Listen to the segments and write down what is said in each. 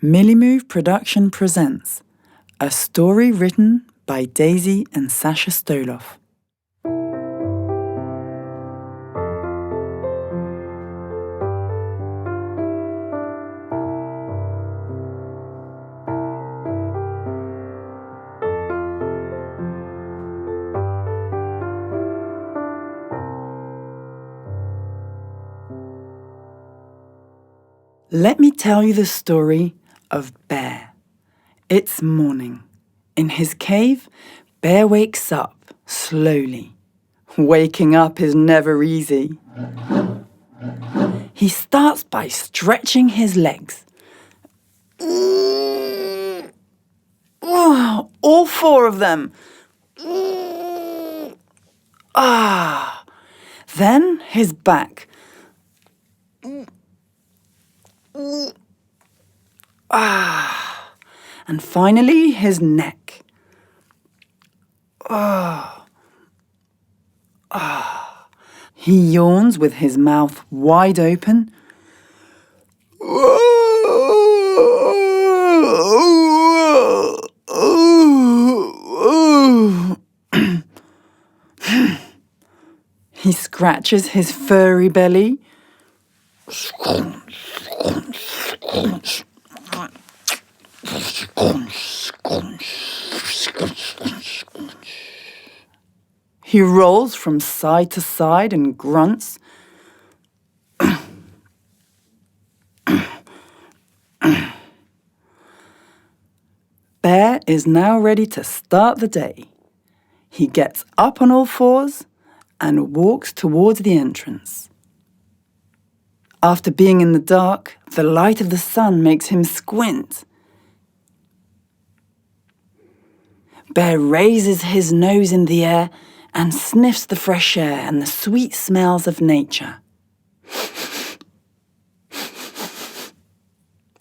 Millimove Production presents a story written by Daisy and Sacha Stoloff. Let me tell you the story of Bear. It's morning. In his cave, Bear wakes up slowly. Waking up is never easy. He starts by stretching his legs. All four of them. Then his back. And finally his neck. He yawns with his mouth wide open. He scratches his furry belly. He rolls from side to side and grunts. Bear is now ready to start the day. He gets up on all fours and walks towards the entrance. After being in the dark, the light of the sun makes him squint. Bear raises his nose in the air and sniffs the fresh air and the sweet smells of nature.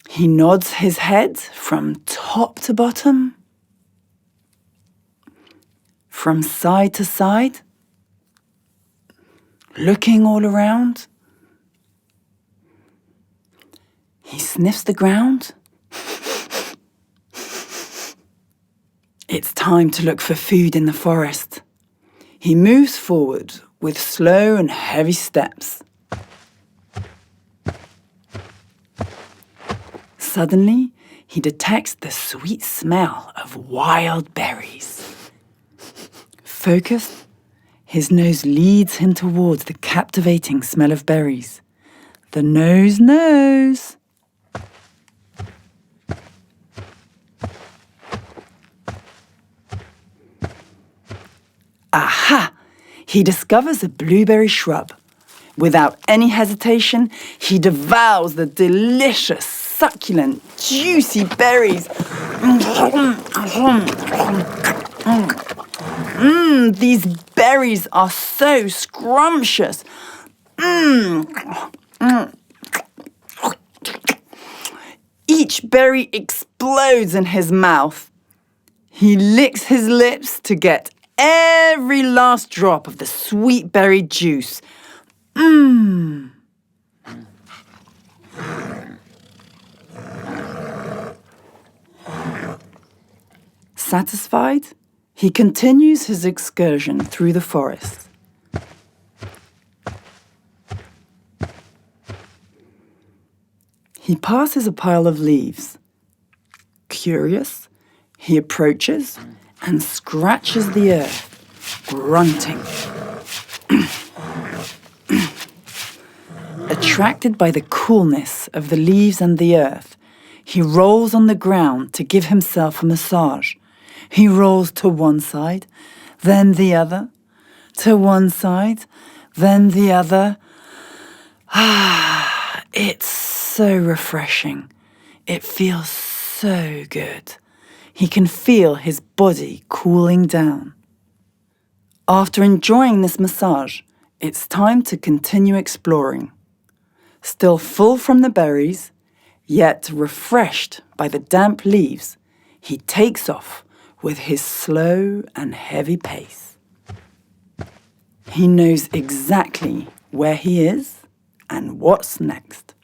He nods his head from top to bottom, from side to side, looking all around. He sniffs the ground. It's time to look for food in the forest. He moves forward with slow and heavy steps. Suddenly, he detects the sweet smell of wild berries. Focused, his nose leads him towards the captivating smell of berries. The nose knows. Aha! He discovers a blueberry shrub. Without any hesitation, he devours the delicious, succulent, juicy berries. These berries are so scrumptious. Each berry explodes in his mouth. He licks his lips to get every last drop of the sweet berry juice. Satisfied, he continues his excursion through the forest. He passes a pile of leaves. Curious, he approaches and scratches the earth, grunting. Attracted by the coolness of the leaves and the earth, he rolls on the ground to give himself a massage. He rolls to one side, then the other, to one side, then the other. It's so refreshing. It feels so good. He can feel his body cooling down. After enjoying this massage, it's time to continue exploring. Still full from the berries, yet refreshed by the damp leaves, he takes off with his slow and heavy pace. He knows exactly where he is and what's next.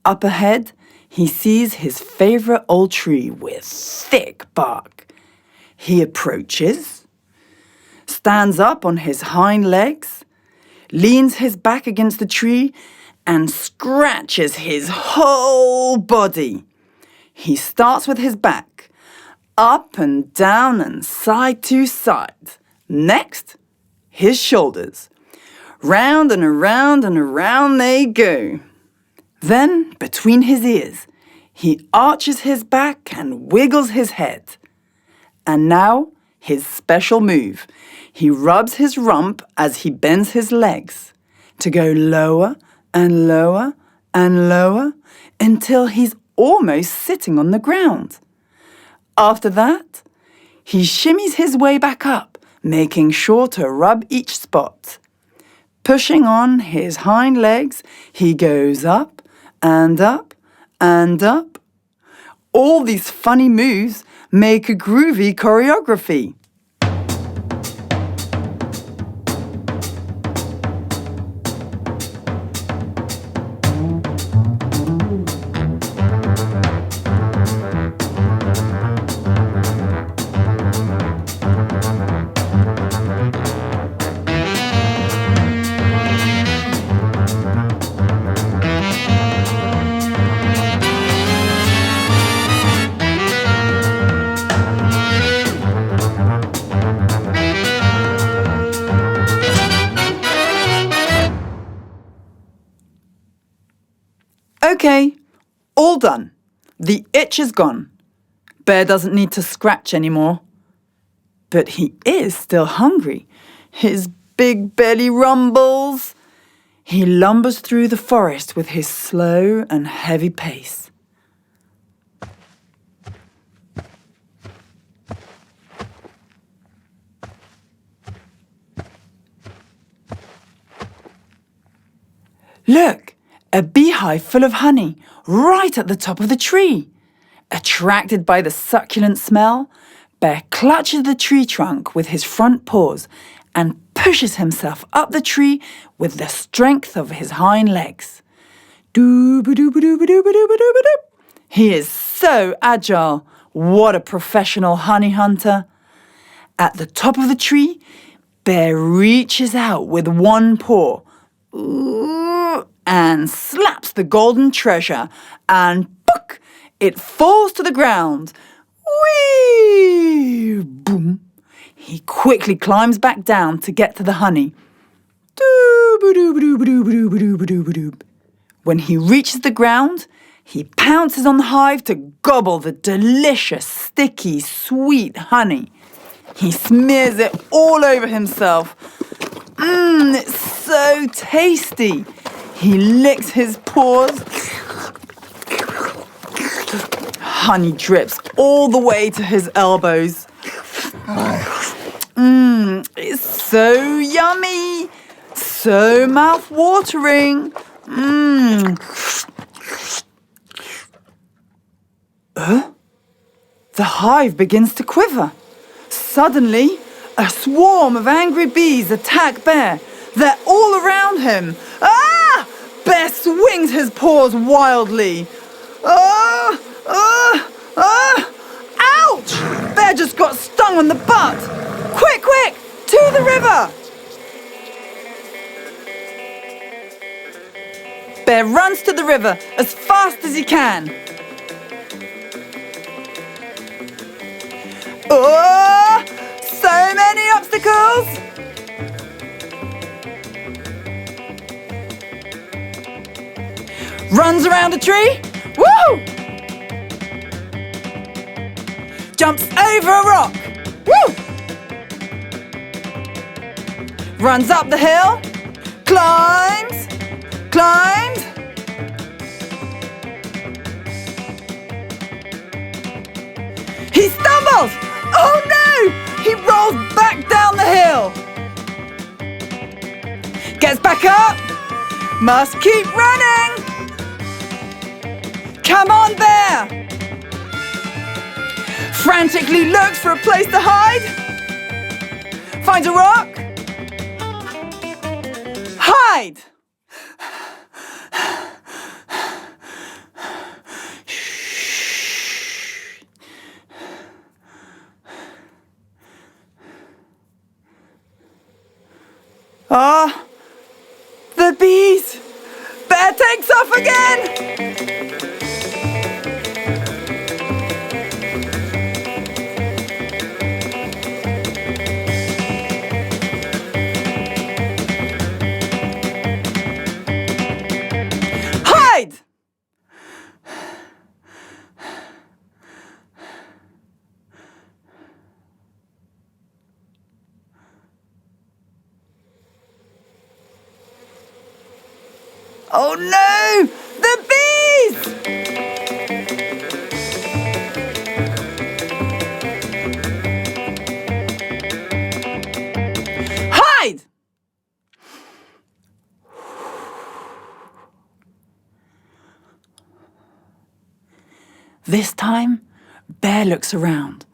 Up ahead, he sees his favorite old tree with thick bark. He approaches, stands up on his hind legs, leans his back against the tree, and scratches his whole body. He starts with his back, up and down and side to side. Next, his shoulders. Round and around they go. Then, between his ears, he arches his back and wiggles his head. And now, his special move. He rubs his rump as he bends his legs to go lower and lower and lower until he's almost sitting on the ground. After that, he shimmies his way back up, making sure to rub each spot. Pushing on his hind legs, he goes up and up and up. All these funny moves make a groovy choreography. Okay, all done. The itch is gone. Bear doesn't need to scratch anymore. But he is still hungry. His big belly rumbles. He lumbers through the forest with his slow and heavy pace. Look! A beehive full of honey, right at the top of the tree. Attracted by the succulent smell, Bear clutches the tree trunk with his front paws and pushes himself up the tree with the strength of his hind legs. Doo-ba-doo-ba-doo-ba-doo-ba-doo-ba-doo. He is so agile. What a professional honey hunter. At the top of the tree, Bear reaches out with one paw. And slaps the golden treasure, and book! It falls to the ground. Whee! Boom! He quickly climbs back down to get to the honey. Doo-ba-doo-ba-doo-ba-doo-ba-doo-ba-doo-ba-doo. When he reaches the ground, he pounces on the hive to gobble the delicious, sticky, sweet honey. He smears it all over himself. It's so tasty. He licks his paws. Honey drips all the way to his elbows. It's so yummy. So mouth-watering. The hive begins to quiver. Suddenly, a swarm of angry bees attack Bear. They're all around him. Ah! Bear swings his paws wildly. Ouch! Bear just got stung on the butt. Quick, to the river! Bear runs to the river as fast as he can. Oh, so many obstacles! Runs around a tree. Woo! Jumps over a rock. Woo! Runs up the hill. Climbs. He stumbles. Oh no! He rolls back down the hill. Gets back up. Must keep running. Come on, Bear! Frantically looks for a place to hide. Finds a rock. Hide! Ah, the bees! Bear takes off again! Hide! Oh no! The bees! Hide! This time, Bear looks around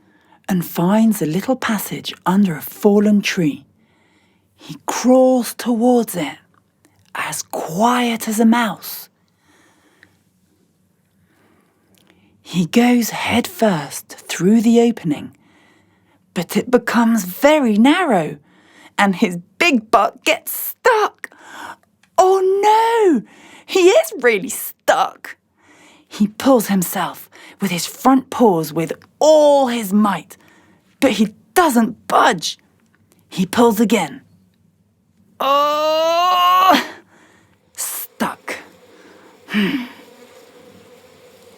and finds a little passage under a fallen tree. He crawls towards it, as quiet as a mouse. He goes head first through the opening, but it becomes very narrow and his big butt gets stuck. Oh no! He is really stuck. He pulls himself with his front paws with all his might, but he doesn't budge. He pulls again. Oh! Stuck.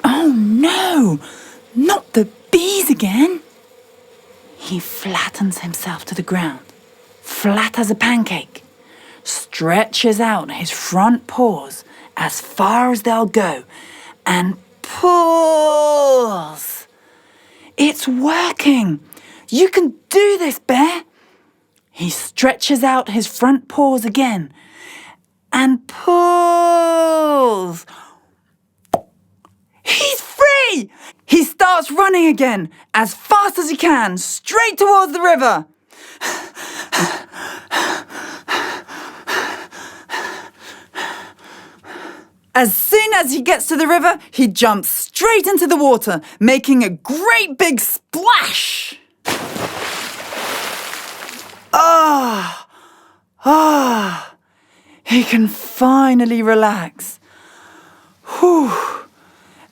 Oh no! Not the bees again! He flattens himself to the ground, flat as a pancake, stretches out his front paws as far as they'll go, and pulls. It's working! You can do this, Bear! He stretches out his front paws again and pulls. He's free! He starts running again as fast as he can, straight towards the river. As soon as he gets to the river, he jumps straight into the water, making a great big splash. He can finally relax. Whew.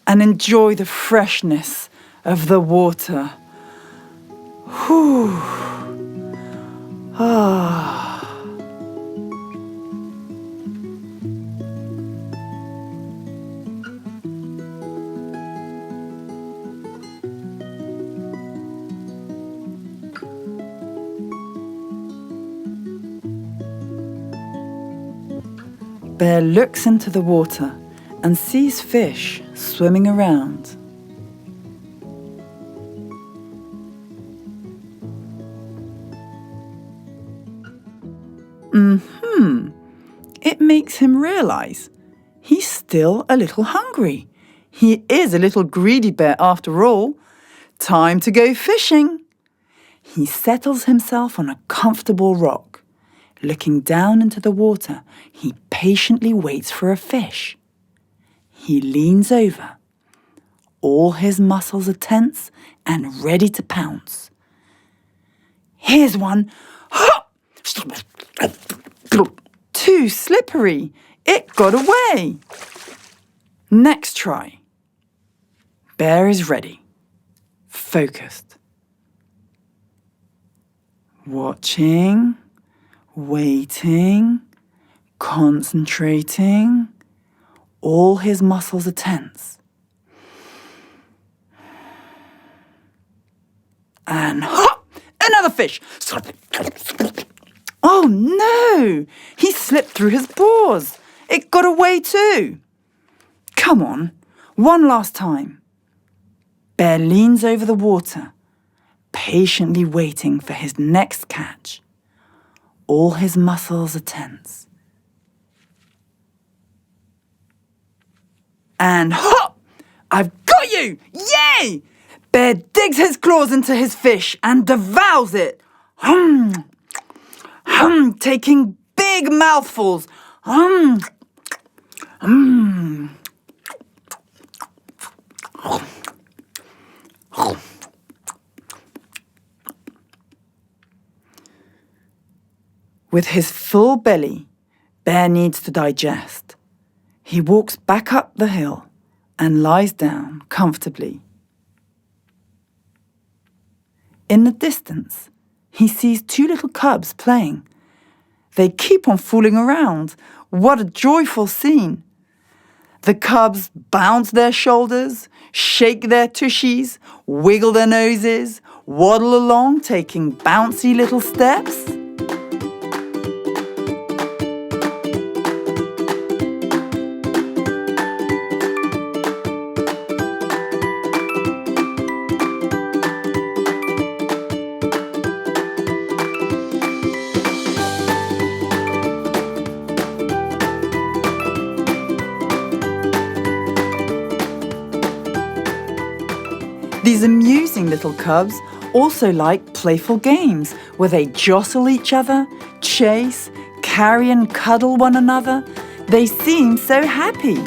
And enjoy the freshness of the water. Whew. Bear looks into the water and sees fish swimming around. It makes him realise he's still a little hungry. He is a little greedy bear after all. Time to go fishing. He settles himself on a comfortable rock. Looking down into the water, he patiently waits for a fish. He leans over. All his muscles are tense and ready to pounce. Here's one. Too slippery. It got away. Next try. Bear is ready. Focused. Watching. Waiting. Concentrating. All his muscles are tense. And hop! Another fish! Oh no! He slipped through his paws. It got away too. Come on, one last time. Bear leans over the water, patiently waiting for his next catch. All his muscles are tense. And hop! I've got you! Yay! Bear digs his claws into his fish and devours it. Taking big mouthfuls. With his full belly, Bear needs to digest. He walks back up the hill and lies down comfortably. In the distance, he sees two little cubs playing. They keep on fooling around. What a joyful scene! The cubs bounce their shoulders, shake their tushies, wiggle their noses, waddle along taking bouncy little steps. These amusing little cubs also like playful games where they jostle each other, chase, carry and cuddle one another. They seem so happy.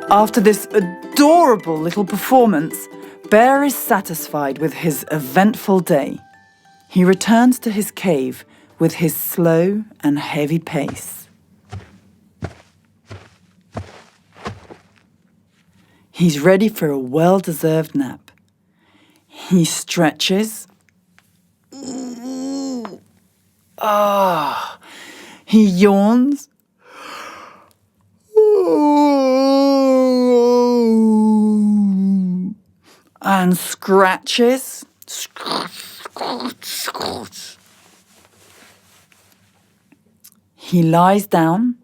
After this adorable little performance, Bear is satisfied with his eventful day. He returns to his cave with his slow and heavy pace. He's ready for a well-deserved nap. He stretches. He yawns. And scratches. He lies down,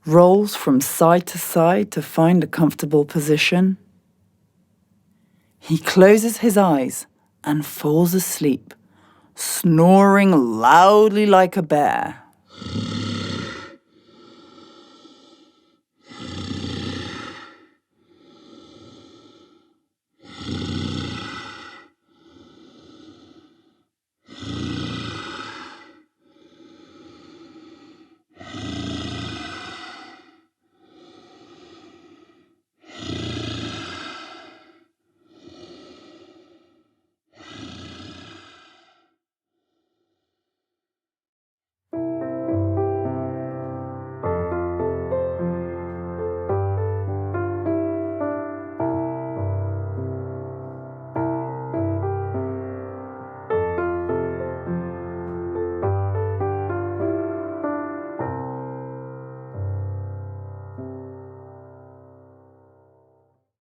rolls from side to side to find a comfortable position. He closes his eyes and falls asleep, snoring loudly like a bear.